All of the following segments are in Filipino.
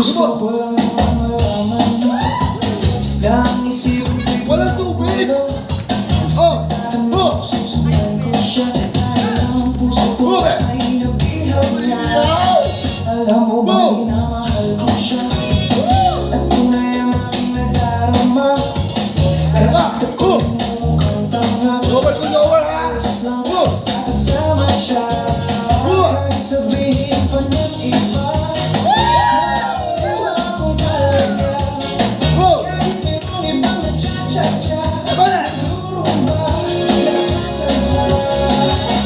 Gusto ko lang naman malaman na ang isip ko'y Walang tubig! Oh! Oh! susundan ko siya dahil ang puso ko ay nabihaw niya. Alam mo ba minamahal ko siya at tunay ang aking nadarama. Kahit ako'y mukhang tanga, Lower to lower ha! oras lang basta kasama siya. Kahit sabihin pa ng iba nawawala akong talaga. Oh! Kahit mayroong ibang nagtsatsa-tsa, Aba na! nagdurumba, nagsasalsa.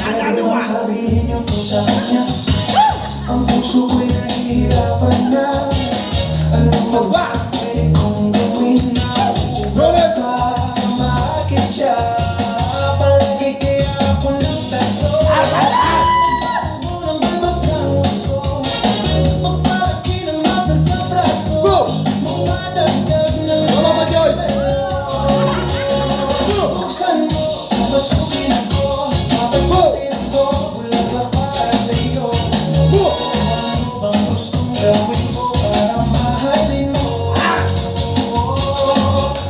Ano ang sabihin niyo to sa kanya? Ang puso ko'y nahihirapan na. Ano pa ba pwede kong gawin na Lower! para maakit siya? Palagi kaya ako nagtatlo. Unang balbas ang uso, magpalaki ng masal sa braso, Go! magpadagdag ng Tama ba, Joy? buksan mo, papasukin ako, papasukin ako, bulaklak para sa'yo. Oh! Ano bang gustong gawin ko para mahalin mo?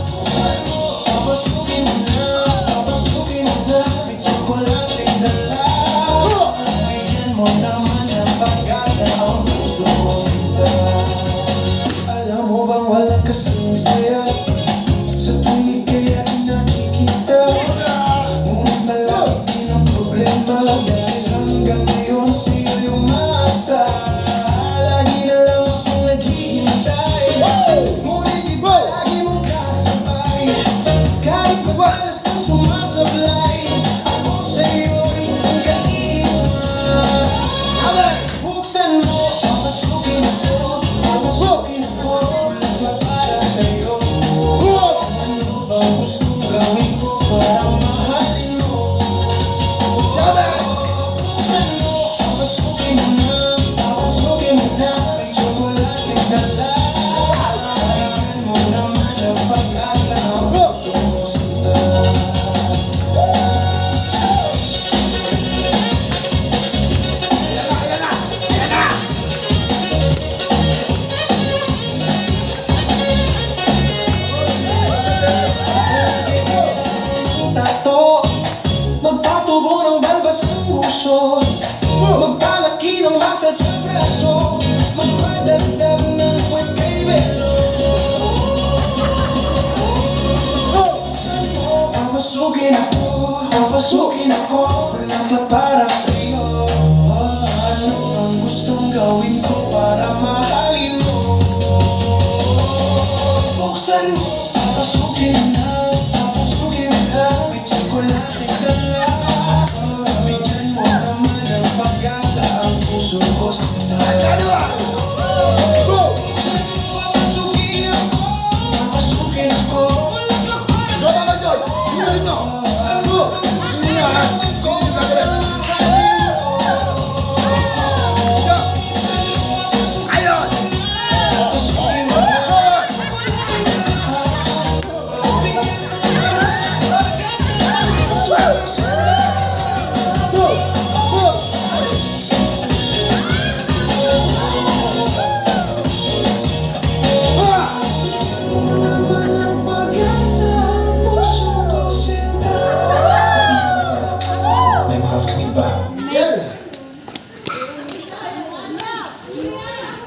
Buksan mo, papasukin mo na, papasukin mo na, may tsokolating dala. Bigyan mo naman ng pag-asa ang puso ko sinta. Alam mo bang walang kasing saya sa tuwing kaya't nakikita? Ngunit malaki din ang problema dahil hanggang ngayon sa'yo'y umasa. Lagi na lang akong naghihintay, ngunit di palagi mong kasabay. Kahit madalas na sumasablay, ako sa'yo'y nanggaisma. Buksan mo, papasukin ako, papasukin ako, bulaklak para sa'yo. Ano bang gustong gawin ko para mahalin mo? Buksan mo, papasukin mo na, papasukin mo na, may tsokolating dala. Bigyan mo naman ng pag-asa ang puso ko sinta. Ayan na! Ayan na! Tato, magtatubo ng balbas ng puso, magpalaki ng masal sa braso, magpadagdag ng puwet kay Belo. Buksan mo, papasukin ako, bulaklak para